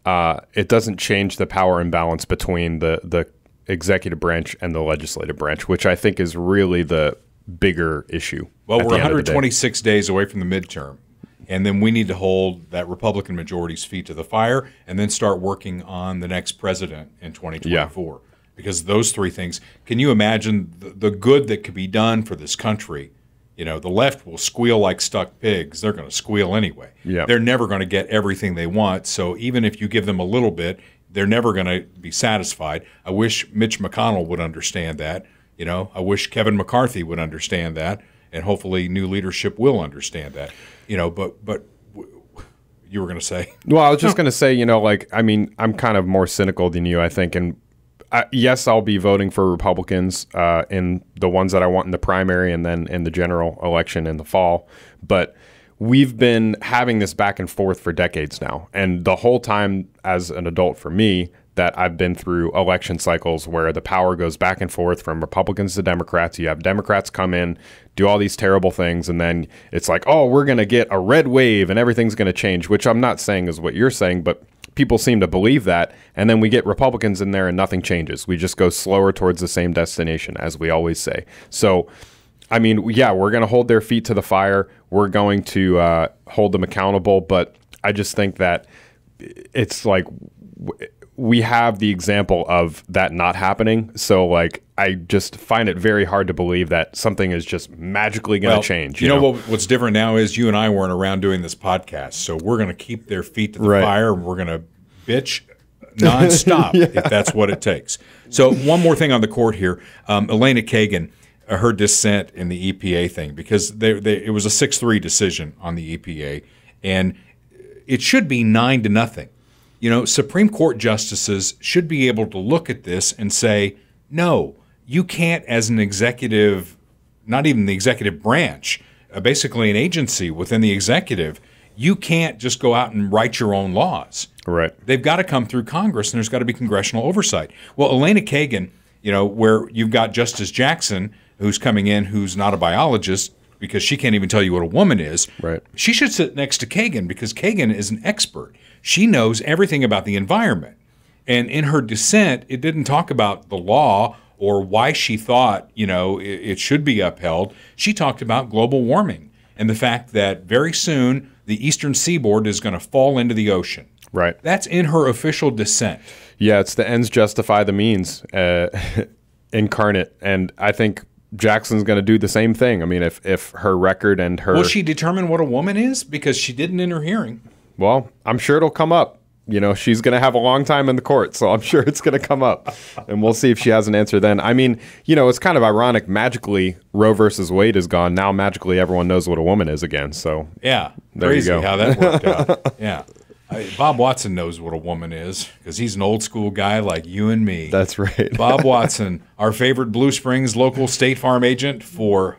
it doesn't change the power imbalance between the executive branch and the legislative branch, which I think is really the bigger issue. Well, we're 126 days away from the midterm, and then we need to hold that Republican majority's feet to the fire and then start working on the next president in 2024. Yeah. Because those three things, can you imagine the good that could be done for this country? You know, the left will squeal like stuck pigs. They're going to squeal anyway. Yeah. They're never going to get everything they want. So even if you give them a little bit, they're never going to be satisfied. I wish Mitch McConnell would understand that. You know, I wish Kevin McCarthy would understand that, and hopefully new leadership will understand that. You know, but you were going to say? Well, I was just going to say, you know, like, I mean, I'm kind of more cynical than you, I think, and yes, I'll be voting for Republicans in the ones that I want in the primary and then in the general election in the fall. But we've been having this back and forth for decades now. And the whole time as an adult for me, that I've been through election cycles where the power goes back and forth from Republicans to Democrats. You have Democrats come in, do all these terrible things, and then it's like, oh, we're going to get a red wave and everything's going to change, which I'm not saying is what you're saying, but people seem to believe that. And then we get Republicans in there and nothing changes. We just go slower towards the same destination, as we always say. So, I mean, yeah, we're going to hold their feet to the fire. We're going to hold them accountable. But I just think that it's like we have the example of that not happening. So, like, I just find it very hard to believe that something is just magically going to change. You know what's different now is you and I weren't around doing this podcast. So we're going to keep their feet to the fire, and we're going to bitch nonstop if that's what it takes. So one more thing on the court here. Elena Kagan, her dissent in the EPA thing, because it was a 6-3 decision on the EPA, and it should be 9-0. You know, Supreme Court justices should be able to look at this and say, no, you can't, as an executive, not even the executive branch, basically an agency within the executive, you can't just go out and write your own laws. Right. They've got to come through Congress, and there's got to be congressional oversight. Well, Elena Kagan, you know, where you've got Justice Jackson, who's coming in, who's not a biologist, because she can't even tell you what a woman is. Right. She should sit next to Kagan, because Kagan is an expert. She knows everything about the environment. And in her dissent, it didn't talk about the law or why she thought, you know, it should be upheld. She talked about global warming and the fact that very soon the eastern seaboard is going to fall into the ocean. Right. That's in her official dissent. Yeah, it's the ends justify the means incarnate. And I think Jackson's going to do the same thing. I mean, if her record and her... Will she determine what a woman is? Because she didn't in her hearing. Well, I'm sure it'll come up. You know, she's going to have a long time in the court, so I'm sure it's going to come up. And we'll see if she has an answer then. I mean, you know, it's kind of ironic. Magically, Roe versus Wade is gone. Now, magically, everyone knows what a woman is again. So yeah, there crazy you go. How that worked out. Yeah. Bob Watson knows what a woman is because he's an old school guy like you and me. That's right. Bob Watson, our favorite Blue Springs local State Farm agent for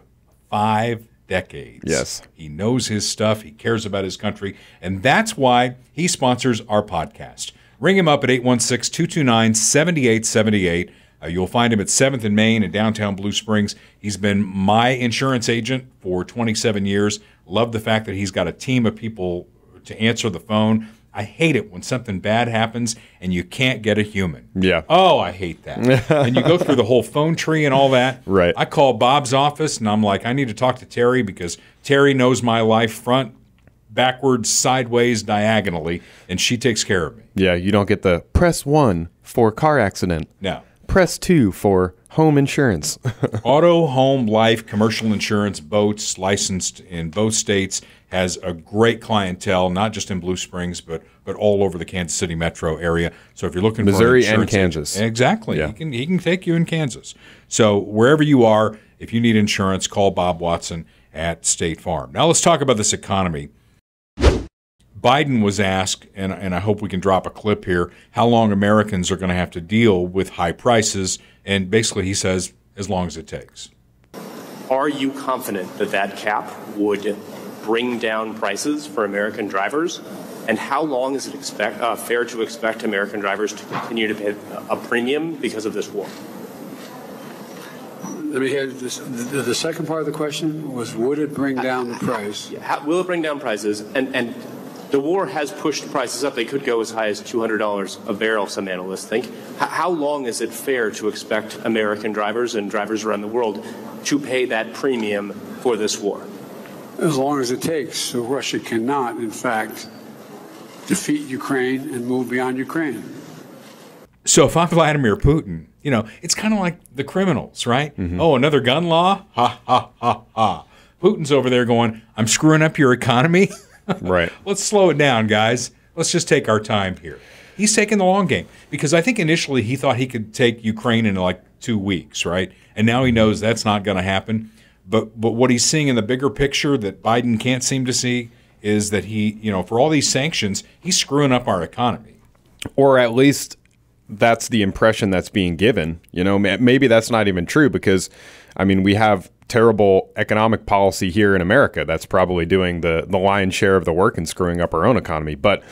5 decades. Yes. He knows his stuff. He cares about his country. And that's why he sponsors our podcast. Ring him up at 816-229-7878. You'll find him at 7th and Main in downtown Blue Springs. He's been my insurance agent for 27 years. Love the fact that he's got a team of people to answer the phone. I hate it when something bad happens and you can't get a human. Yeah. Oh, I hate that. And you go through the whole phone tree and all that. Right. I call Bob's office and I'm like, I need to talk to Terry because Terry knows my life front, backwards, sideways, diagonally, and she takes care of me. Yeah, you don't get the press 1 for car accident. No. Press 2 for home insurance. Auto, home, life, commercial insurance, boats, licensed in both states, has a great clientele, not just in Blue Springs, but all over the Kansas City metro area. So if you're looking Missouri for and Kansas. Exactly. Yeah. He can take you in Kansas. So wherever you are, if you need insurance, call Bob Watson at State Farm. Now let's talk about this economy. Biden was asked, and I hope we can drop a clip here, how long Americans are going to have to deal with high prices, and basically he says, as long as it takes. Are you confident that that cap would bring down prices for American drivers? And how long is it fair to expect American drivers to continue to pay a premium because of this war? Let me hear this. The second part of the question was, would it bring down the price? Will it bring down prices? And the war has pushed prices up. They could go as high as $200 a barrel, some analysts think. How long is it fair to expect American drivers and drivers around the world to pay that premium for this war? As long as it takes. So Russia cannot, in fact, defeat Ukraine and move beyond Ukraine. So if I'm Vladimir Putin, you know, it's kind of like the criminals, right? Mm-hmm. Oh, another gun law? Ha, ha, ha, ha. Putin's over there going, I'm screwing up your economy. Right. Let's slow it down, guys. Let's just take our time here. He's taking the long game because I think initially he thought he could take Ukraine in like 2 weeks, right? And now he knows that's not going to happen. But what he's seeing in the bigger picture that Biden can't seem to see is that he, you know, for all these sanctions, he's screwing up our economy. Or at least that's the impression that's being given. You know, maybe that's not even true because, I mean, we have terrible economic policy here in America that's probably doing the lion's share of the work and screwing up our own economy. But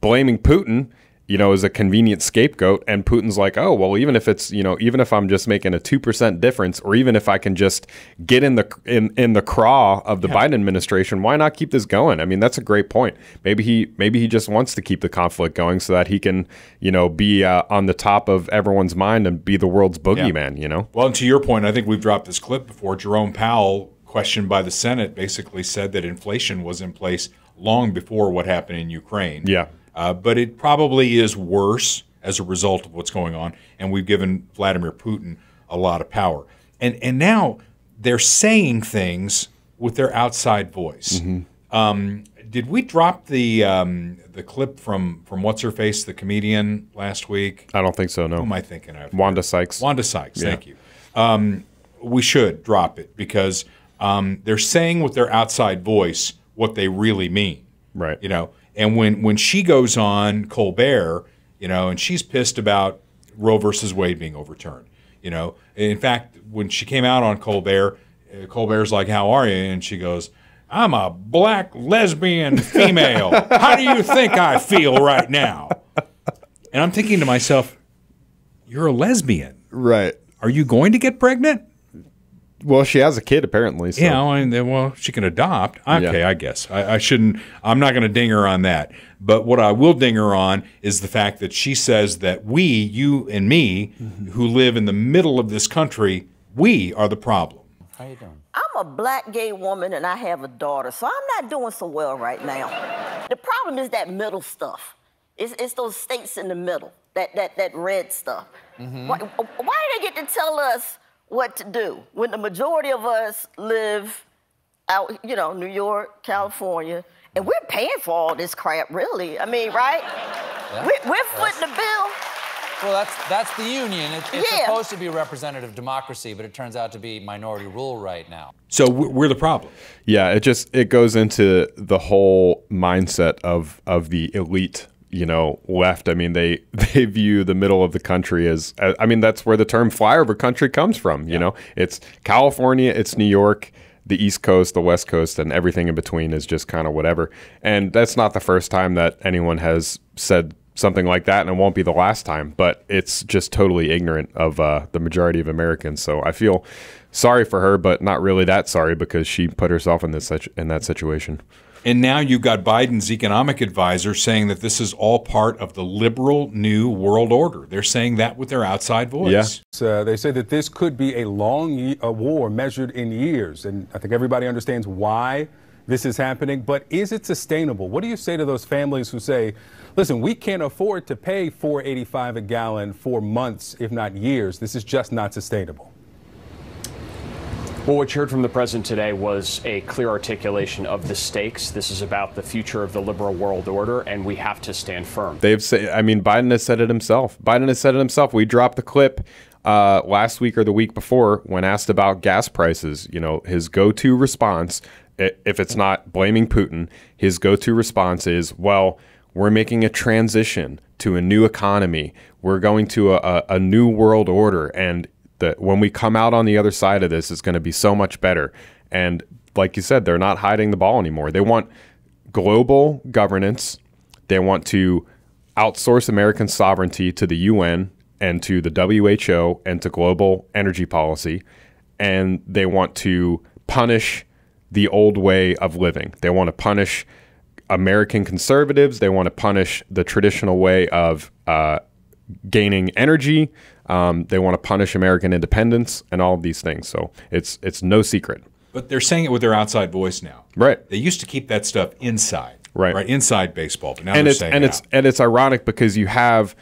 blaming Putin, you know, is a convenient scapegoat. And Putin's like, oh, well, even if it's, you know, even if I'm just making a 2% difference, or even if I can just get in the craw of the Biden administration, why not keep this going? I mean, that's a great point. Maybe he just wants to keep the conflict going so that he can, you know, be on the top of everyone's mind and be the world's boogeyman, you know? Well, and to your point, I think we've dropped this clip before. Jerome Powell, questioned by the Senate, basically said that inflation was in place long before what happened in Ukraine. Yeah. But it probably is worse as a result of what's going on, and we've given Vladimir Putin a lot of power. And now they're saying things with their outside voice. Mm-hmm. Did we drop the clip from What's Her Face, the comedian, last week? I don't think so. No. Who am I thinking of? Wanda Sykes. Wanda Sykes. Thank you. We should drop it because they're saying with their outside voice what they really mean. Right. You know. And when she goes on Colbert, you know, and she's pissed about Roe versus Wade being overturned, you know. In fact, when she came out on Colbert, Colbert's like, how are you? And she goes, I'm a black lesbian female. How do you think I feel right now? And I'm thinking to myself, you're a lesbian. Right. Are you going to get pregnant? Well, she has a kid apparently. So. Yeah, well, she can adopt. Okay, yeah. I guess I shouldn't. I'm not going to ding her on that. But what I will ding her on is the fact that she says that we, you and me, who live in the middle of this country, we are the problem. How you doing? I'm a black gay woman and I have a daughter, so I'm not doing so well right now. The problem is that middle stuff. It's those states in the middle, that red stuff. Mm-hmm. Why do they get to tell us what to do when the majority of us live out, you know, New York, California, and we're paying for all this crap, really? I mean, right? Yeah, we're footing the bill. Well, that's the union. It's supposed to be representative democracy, but it turns out to be minority rule right now. So we're the problem. Yeah, it goes into the whole mindset of the elite, you know, left. I mean, they view the middle of the country as, I mean, that's where the term flyover country comes from. You know, it's California, it's New York, the East Coast, the West Coast, and everything in between is just kind of whatever. And that's not the first time that anyone has said something like that, and it won't be the last time, but it's just totally ignorant of the majority of Americans. So I feel sorry for her, but not really that sorry because she put herself in that situation. And now you've got Biden's economic advisor saying that this is all part of the liberal new world order. They're saying that with their outside voice. Yeah. They say that this could be a long war measured in years. And I think everybody understands why this is happening. But is it sustainable? What do you say to those families who say, listen, we can't afford to pay $4.85 a gallon for months, if not years. This is just not sustainable. Well, what you heard from the president today was a clear articulation of the stakes. This is about the future of the liberal world order, and we have to stand firm. Biden has said it himself. We dropped the clip last week or the week before when asked about gas prices. You know, his go-to response, if it's not blaming Putin, his go-to response is, well, we're making a transition to a new economy. We're going to a new world order, and that when we come out on the other side of this, it's going to be so much better. And like you said, they're not hiding the ball anymore. They want global governance. They want to outsource American sovereignty to the UN and to the WHO and to global energy policy. and they want to punish the old way of living. They want to punish American conservatives. They want to punish the traditional way of gaining energy. They want to punish American independence and all of these things. So it's no secret. But they're saying it with their outside voice now. Right. They used to keep that stuff inside. Right. Inside baseball. But now and they're it's saying and it it's out. and it's ironic because you have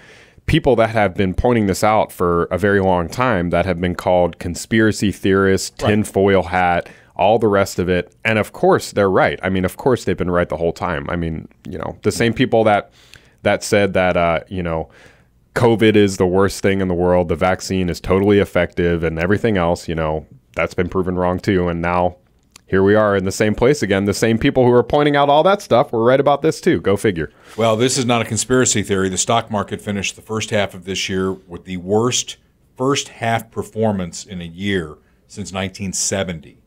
people that have been pointing this out for a very long time that have been called conspiracy theorists, tinfoil hat, all the rest of it. And of course they're right. I mean, of course they've been right the whole time. I mean, you know, the same people that said that you know, COVID is the worst thing in the world, the vaccine is totally effective and everything else, you know, that's been proven wrong too. And now here we are in the same place again. The same people who are pointing out all that stuff were right about this too. Go figure. Well, this is not a conspiracy theory. The stock market finished the first half of this year with the worst first half performance in a year since 1970.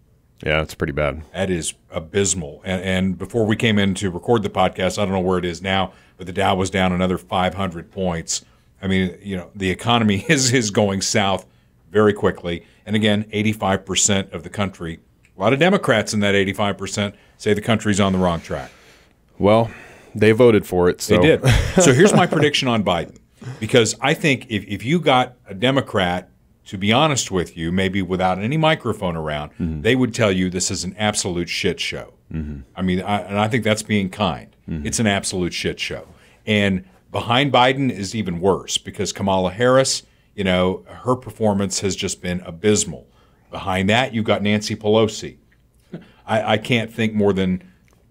Yeah, it's pretty bad. That is abysmal. And before we came in to record the podcast, I don't know where it is now, but the Dow was down another 500 points. I mean, you know, the economy is going south very quickly. And again, 85% of the country, a lot of Democrats in that 85% say the country's on the wrong track. Well, they voted for it. So. They did. So here's my prediction on Biden. Because I think if you got a Democrat, to be honest with you, maybe without any microphone around, they would tell you this is an absolute shit show. I mean, I think that's being kind. It's an absolute shit show. And behind Biden is even worse because Kamala Harris, you know, her performance has just been abysmal. Behind that, you've got Nancy Pelosi. I can't think more than,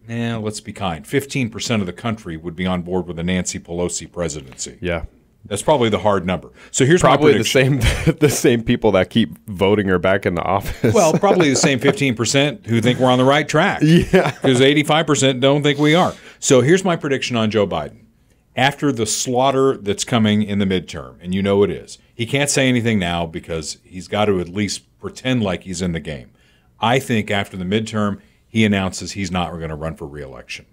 let's be kind, 15% of the country would be on board with a Nancy Pelosi presidency. Yeah. That's probably the hard number. So here's probably my prediction. the same people that keep voting her back in the office. Well, probably the same 15% who think we're on the right track. Yeah. Because 85% don't think we are. So here's my prediction on Joe Biden. After the slaughter that's coming in the midterm, and you know it is, he can't say anything now because he's got to at least pretend like he's in the game. I think after the midterm, he announces he's not going to run for re-election.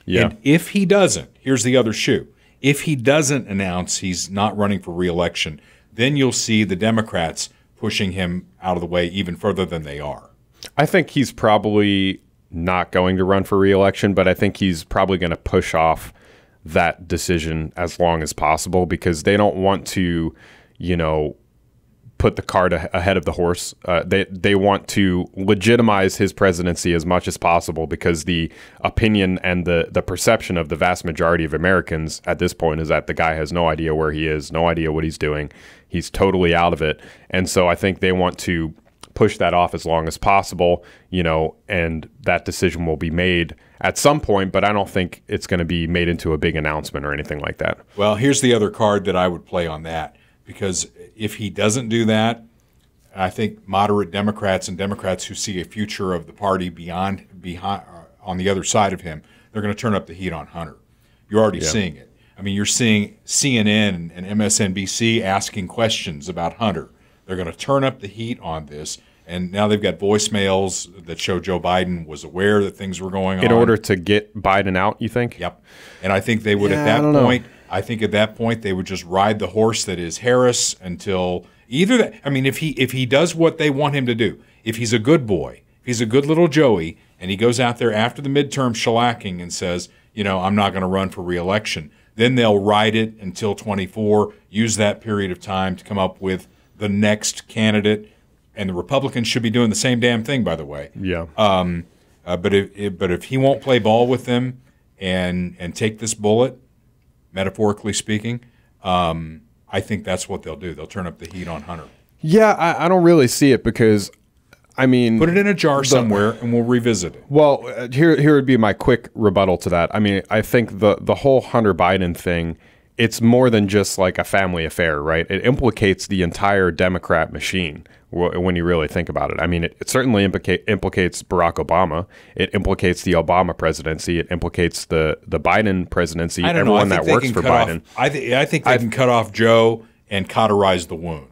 Yeah. And if he doesn't, here's the other shoe. If he doesn't announce he's not running for re-election, then you'll see the Democrats pushing him out of the way even further than they are. I think he's probably not going to run for re-election, but I think he's probably going to push off that decision as long as possible because they don't want to, you know, put the cart ahead of the horse. They want to legitimize his presidency as much as possible because the opinion and the perception of the vast majority of Americans at this point is that the guy has no idea where he is, no idea what he's doing. He's totally out of it. And so I think they want to push that off as long as possible, you know, and that decision will be made at some point, but I don't think it's going to be made into a big announcement or anything like that. Well, here's the other card that I would play on that. Because if he doesn't do that, I think moderate Democrats and Democrats who see a future of the party behind on the other side of him, they're going to turn up the heat on Hunter. You're already seeing it. I mean, you're seeing CNN and MSNBC asking questions about Hunter. They're going to turn up the heat on this. And now they've got voicemails that show Joe Biden was aware that things were going on. In order to get Biden out, you think? Yep. And I think they would at that point. I think at that point they would just ride the horse that is Harris until either that. I mean, if he does what they want him to do, if he's a good boy, if he's a good little Joey, and he goes out there after the midterm shellacking and says, you know, I'm not going to run for re-election, then they'll ride it until 24, use that period of time to come up with the next candidate. And the Republicans should be doing the same damn thing, by the way. Yeah. But if he won't play ball with them and take this bullet, metaphorically speaking, I think that's what they'll do. They'll turn up the heat on Hunter. Yeah, I don't really see it because, I mean... Put it in a jar somewhere and we'll revisit it. Well, here would be my quick rebuttal to that. I mean, I think the whole Hunter Biden thing, it's more than just like a family affair, right? It implicates the entire Democrat machine when you really think about it. I mean, it certainly implicates Barack Obama. It implicates the Obama presidency. It implicates the Biden presidency. I don't everyone know. that works for Biden. I think they can cut off Joe and cauterize the wound.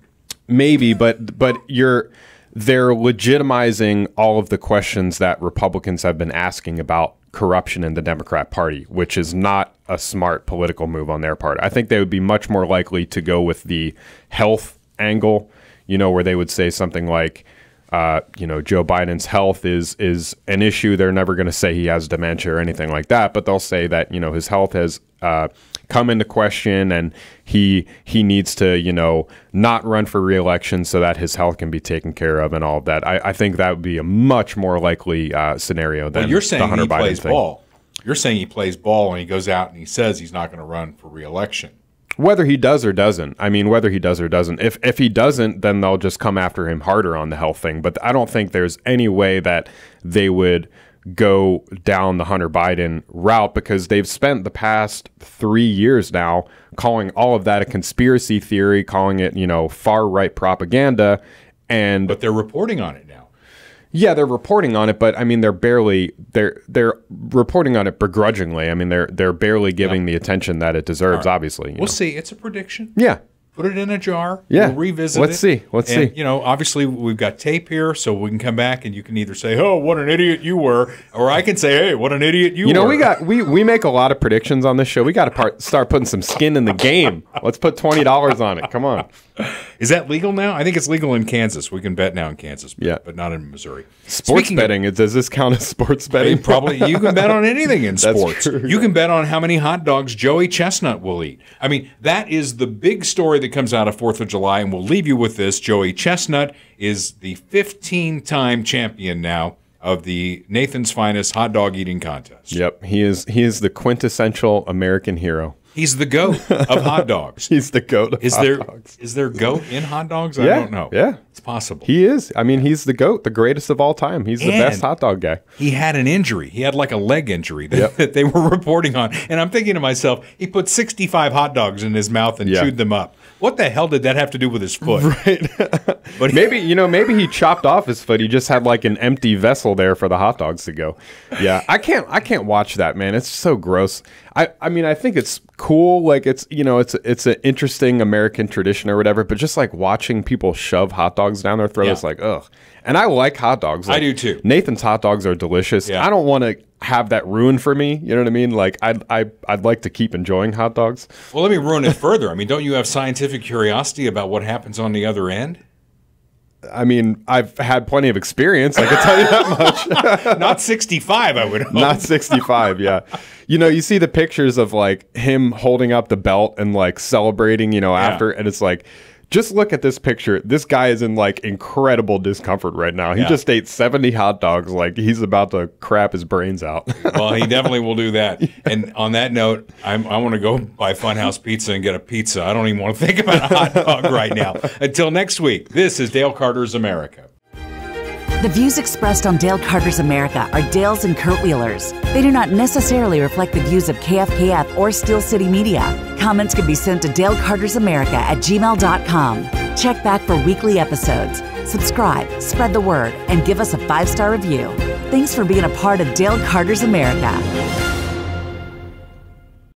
Maybe, but they're legitimizing all of the questions that Republicans have been asking about corruption in the Democrat Party, which is not a smart political move on their part. I think they would be much more likely to go with the health angle, you know, where they would say something like, Joe Biden's health is an issue. They're never going to say he has dementia or anything like that, but they'll say that, his health has come into question and he needs to, not run for re-election so that his health can be taken care of and all of that. I think that would be a much more likely scenario than you're saying the Hunter he Biden plays thing. ball. You're saying he plays ball and he goes out and he says he's not going to run for re-election. Whether he does or doesn't. I mean, whether he does or doesn't. If he doesn't, then they'll just come after him harder on the health thing. But I don't think there's any way that they would go down the Hunter Biden route, because they've spent the past 3 years now calling all of that a conspiracy theory, calling it, far-right propaganda. But they're reporting on it now. Yeah, they're reporting on it, but I mean, they're reporting on it begrudgingly. I mean, they're barely giving the attention that it deserves. Right. Obviously, we'll see. It's a prediction. Yeah, put it in a jar. Yeah, we'll revisit. Let's see. Let's see. Obviously, we've got tape here, so we can come back and you can either say, "Oh, what an idiot you were," or I can say, "Hey, what an idiot you were." we make a lot of predictions on this show. We got to start putting some skin in the game. Let's put $20 on it. Come on. Is that legal now? I think it's legal in Kansas. We can bet now in Kansas, but not in Missouri. Sports betting, does this count as sports betting? Probably. You can bet on anything in sports. True. You can bet on how many hot dogs Joey Chestnut will eat. I mean, that is the big story that comes out of 4th of July, and we'll leave you with this. Joey Chestnut is the 15-time champion now of the Nathan's Finest hot dog eating contest. Yep, he is the quintessential American hero. He's the GOAT of hot dogs. He's the GOAT of hot dogs. Is there GOAT in hot dogs? Yeah, I don't know. Yeah. It's possible. He is. I mean, he's the GOAT, the greatest of all time. He's the best hot dog guy. He had an injury. He had like a leg injury that they were reporting on. And I'm thinking to myself, he put 65 hot dogs in his mouth and chewed them up. What the hell did that have to do with his foot? Right. But maybe he chopped off his foot. He just had like an empty vessel there for the hot dogs to go. Yeah. I can't watch that, man. It's so gross. I mean, I think it's cool. Like it's an interesting American tradition or whatever, but just like watching people shove hot dogs down their throat, it's like, ugh. And I like hot dogs. Like, I do too. Nathan's hot dogs are delicious. Yeah. I don't want to have that ruined for me. You know what I mean? Like I'd like to keep enjoying hot dogs. Well, let me ruin it further. I mean, don't you have scientific curiosity about what happens on the other end? I mean, I've had plenty of experience. I can tell you that much. Not 65, I would hope. Not 65, yeah. You see the pictures of like him holding up the belt and like celebrating, after, and it's like, just look at this picture. This guy is in like incredible discomfort right now. He just ate 70 hot dogs. Like he's about to crap his brains out. Well, he definitely will do that. And on that note, I want to go buy Funhouse Pizza and get a pizza. I don't even want to think about a hot dog right now. Until next week, this is Dale Carter's America. The views expressed on Dale Carter's America are Dale's and Kurt Wheeler's. They do not necessarily reflect the views of KFKF or Steel City Media. Comments can be sent to dalecartersamerica@gmail.com. Check back for weekly episodes. Subscribe, spread the word, and give us a 5-star review. Thanks for being a part of Dale Carter's America.